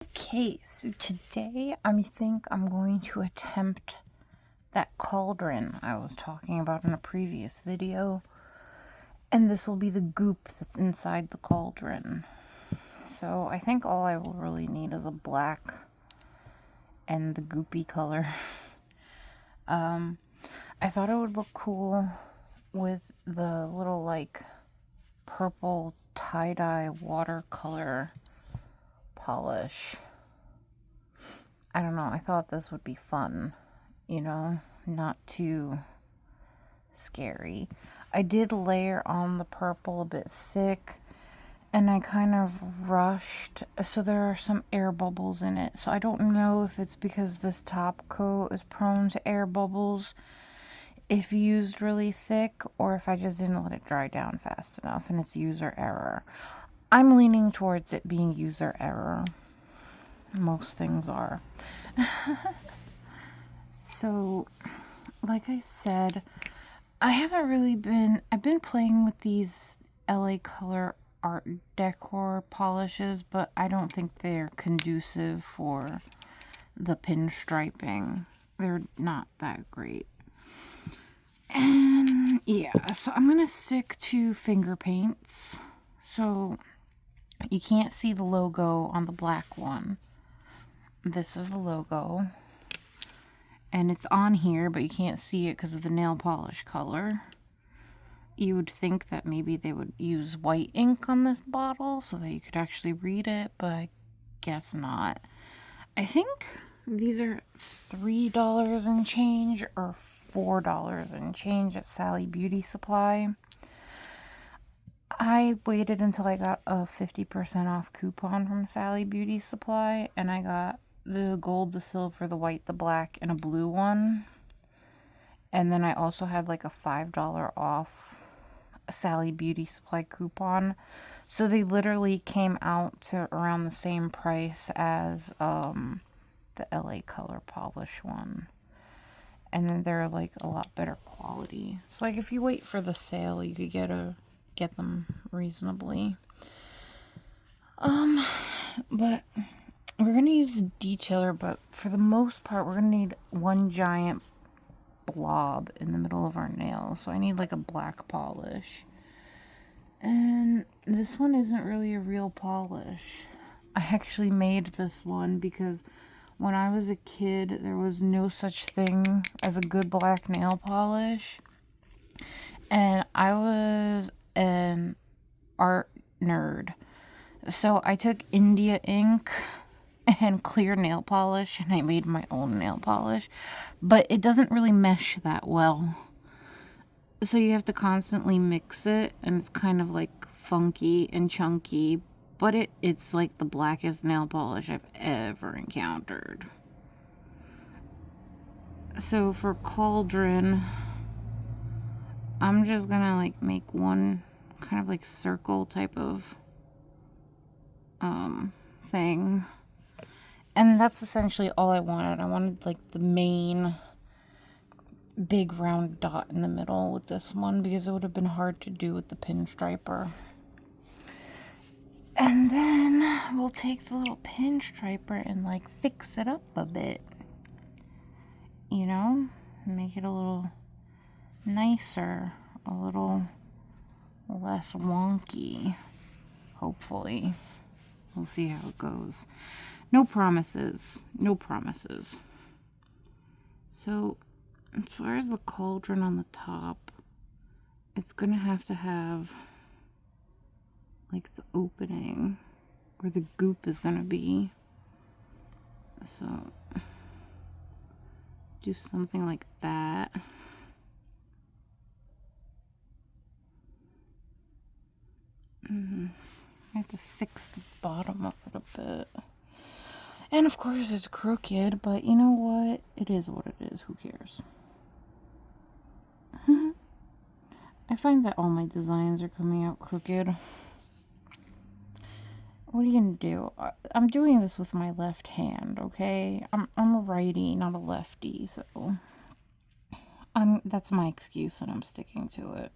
Okay, so today I think I'm going to attempt that cauldron I was talking about in a previous video. And this will be the goop that's inside the cauldron. So I think all I will really need is a black and the goopy color. I thought it would look cool with the little like purple tie-dye watercolor polish. I don't know, I thought this would be fun, not too scary. I did layer on the purple a bit thick, and I kind of rushed, so there are some air bubbles in it. So I don't know if it's because this top coat is prone to air bubbles if used really thick, or if I just didn't let it dry down fast enough and it's user error. I'm leaning towards it being user error. Most things are. So, like I said, I've been playing with these LA Color Art Decor polishes, but I don't think they're conducive for the pinstriping. They're not that great. And yeah, so I'm going to stick to finger paints. So you can't see the logo on the black one. This is the logo. And it's on here, but you can't see it because of the nail polish color. You would think that maybe they would use white ink on this bottle so that you could actually read it, but I guess not. I think these are $3 and change or $4 and change at Sally Beauty Supply. I waited until I got a 50% off coupon from Sally Beauty Supply, and I got the gold, the silver, the white, the black, and a blue one. And then I also had like a $5 off Sally Beauty Supply coupon. So they literally came out to around the same price as the LA Color Polish one. And then they're like a lot better quality. So like if you wait for the sale, you could get them reasonably. But we're gonna use the detailer, but for the most part, we're gonna need one giant blob in the middle of our nail. So I need like a black polish. And this one isn't really a real polish. I actually made this one because when I was a kid, there was no such thing as a good black nail polish. And I was an art nerd. So I took India ink and clear nail polish, and I made my own nail polish. But it doesn't really mesh that well. So you have to constantly mix it, and it's kind of like funky and chunky. But it's like the blackest nail polish I've ever encountered. So for cauldron, I'm just gonna like make one kind of like circle type of thing. And that's essentially all I wanted. I wanted like the main big round dot in the middle with this one because it would have been hard to do with the pinstriper. And then we'll take the little pinstriper and like fix it up a bit. Make it a little nicer, a little less wonky, hopefully. We'll see how it goes. No promises. No promises. So, as far as the cauldron on the top, it's going to have like the opening where the goop is going to be. So, do something like that. I have to fix the bottom of it a bit. And of course it's crooked, but you know what? It is what it is. Who cares? I find that all my designs are coming out crooked. What are you gonna do? I'm doing this with my left hand, okay? I'm a righty, not a lefty, so that's my excuse and I'm sticking to it.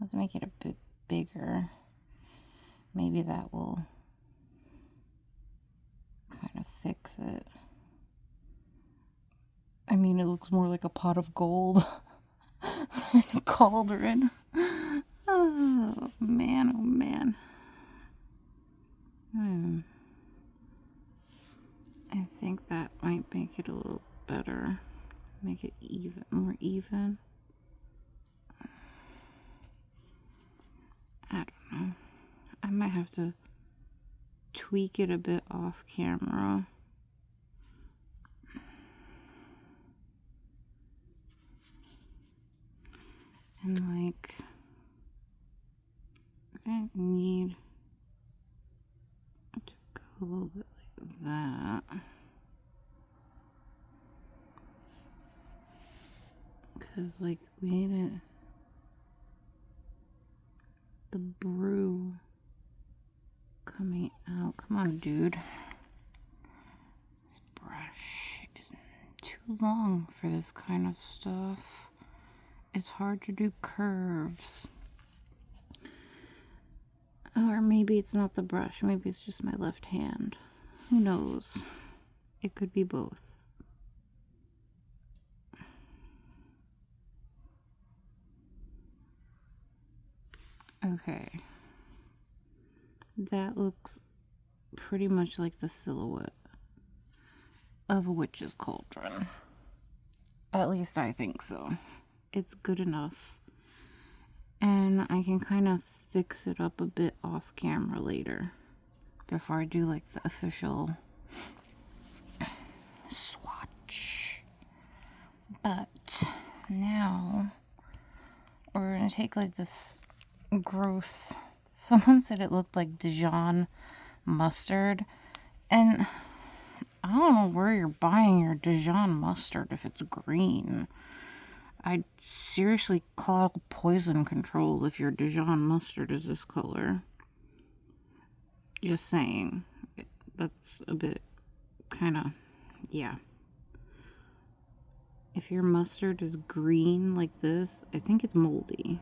Let's make it a bit bigger. Maybe that will it. I mean, it looks more like a pot of gold than a cauldron. Oh, man, oh, man. I think that might make it a little better. Make it even, more even. I don't know. I might have to tweak it a bit off camera. And like, I need to go a little bit like that. Because like we need it, the brew coming out. Come on, dude. This brush is too long for this kind of stuff. It's hard to do curves. Or maybe it's not the brush. Maybe it's just my left hand. Who knows? It could be both. Okay. That looks pretty much like the silhouette of a witch's cauldron. At least I think so. It's good enough. And I can kind of fix it up a bit off camera later before I do like the official swatch. But now we're gonna take like this gross, someone said it looked like Dijon mustard, and I don't know where you're buying your Dijon mustard if it's green. I'd seriously call poison control if your Dijon mustard is this color. Just saying. That's a bit kind of, yeah. If your mustard is green like this, I think it's moldy.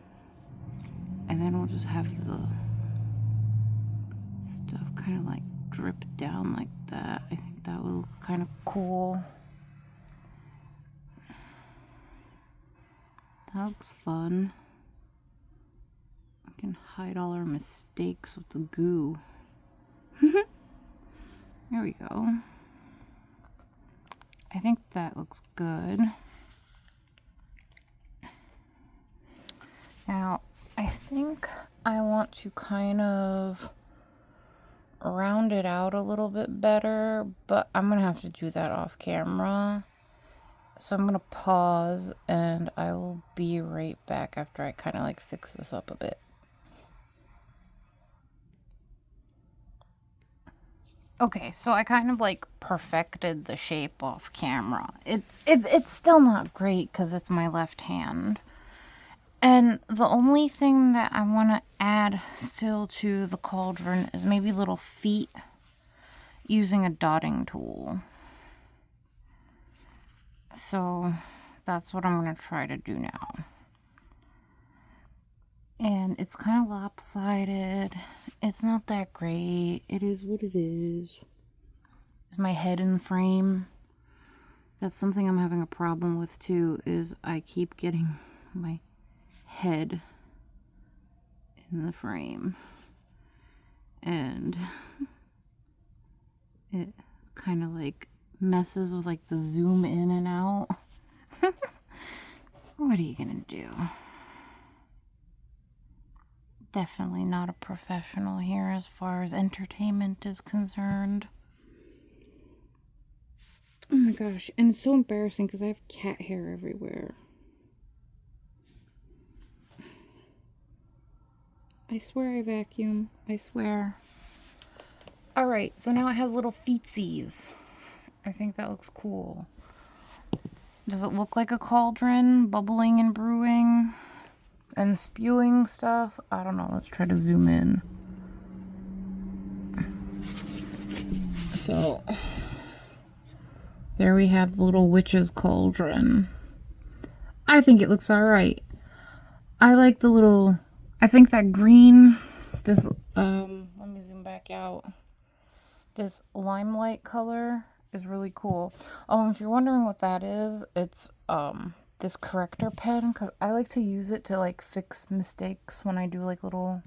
And then we'll just have the stuff kind of like drip down like that. I think that will look kind of cool. That looks fun. We can hide all our mistakes with the goo. There we go. I think that looks good. Now, I think I want to kind of round it out a little bit better, but I'm gonna have to do that off camera. So I'm gonna pause and I will be right back after I kind of like fix this up a bit. Okay, so I kind of like perfected the shape off camera. It's still not great because it's my left hand. And the only thing that I want to add still to the cauldron is maybe little feet using a dotting tool. So that's what I'm going to try to do now. And it's kind of lopsided. It's not that great. It is what it is. Is my head in the frame? That's something I'm having a problem with too, is I keep getting my head in the frame. And it kind of like messes with like the zoom in and out. What are you gonna do? Definitely not a professional here as far as entertainment is concerned. Oh my gosh, and it's so embarrassing because I have cat hair everywhere. I swear I vacuum. I swear. Alright, so now it has little feetsies. I think that looks cool. Does it look like a cauldron, bubbling and brewing and spewing stuff? I don't know. Let's try to zoom in. So, there we have the little witch's cauldron. I think it looks alright. I like the little, I think that green, this, let me zoom back out. This limelight color, is really cool. Oh, if you're wondering what that is, it's this corrector pen, because I like to use it to like fix mistakes when I do like little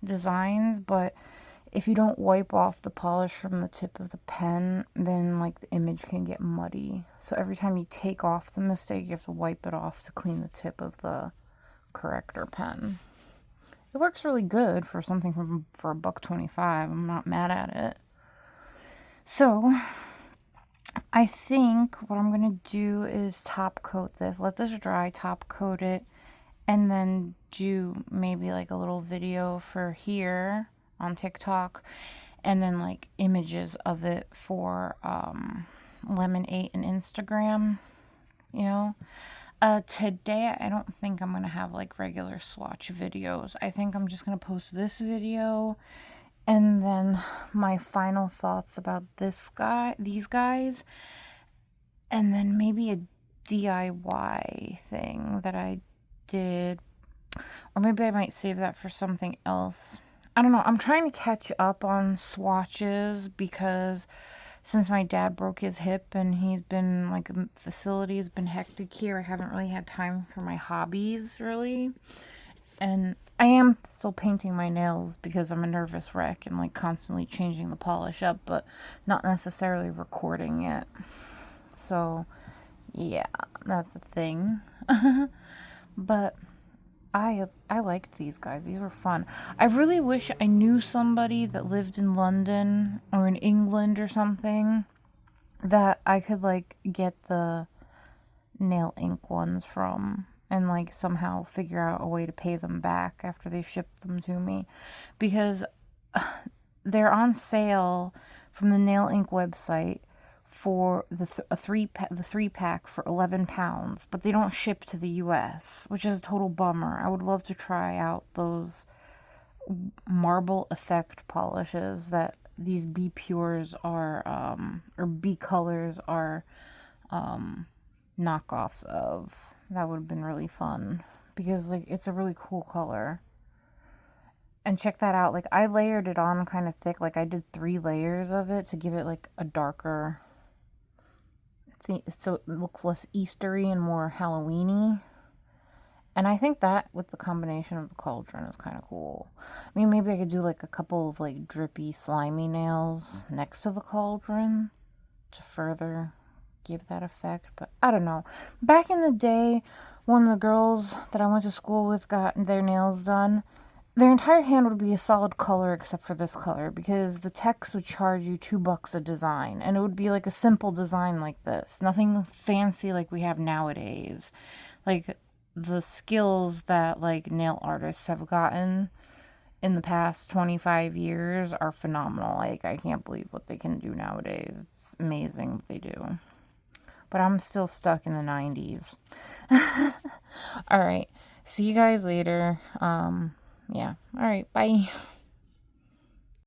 designs. But if you don't wipe off the polish from the tip of the pen, then like the image can get muddy. So every time you take off the mistake, you have to wipe it off to clean the tip of the corrector pen. It works really good for something for $1.25. I'm not mad at it. So I think what I'm gonna do is top coat this, let this dry, top coat it, and then do maybe like a little video for here on TikTok, and then like images of it for Lemon 8 and Instagram, you know. Today I don't think I'm gonna have like regular swatch videos. I think I'm just gonna post this video and then my final thoughts about these guys, and then maybe a DIY thing that I did, or maybe I might save that for something else. I don't know. I'm trying to catch up on swatches because since my dad broke his hip and he's been like, the facility has been hectic here, I haven't really had time for my hobbies really. And I am still painting my nails because I'm a nervous wreck and like constantly changing the polish up, but not necessarily recording it. So yeah, that's a thing. But I liked these guys. These were fun. I really wish I knew somebody that lived in London or in England or something that I could like get the nail ink ones from and like somehow figure out a way to pay them back after they ship them to me, because they're on sale from the nail ink website for the three pack for £11, but they don't ship to the US, which is a total bummer. I would love to try out those marble effect polishes that these B Pures are or B Colors are knockoffs of. That would have been really fun because like it's a really cool color. And check that out, like I layered it on kind of thick, like I did 3 layers of it to give it like a darker thing, so it looks less Eastery and more Halloweeny. And I think that with the combination of the cauldron is kind of cool. I mean, maybe I could do like a couple of like drippy slimy nails next to the cauldron to further give that effect, but I don't know. Back in the day when the girls that I went to school with got their nails done, their entire hand would be a solid color except for this color, because the techs would charge you $2 a design, and it would be like a simple design like this, nothing fancy like we have nowadays. Like the skills that like nail artists have gotten in the past 25 years are phenomenal. Like I can't believe what they can do nowadays. It's amazing what they do. But I'm still stuck in the 90s. All right. See you guys later. Yeah. All right. Bye.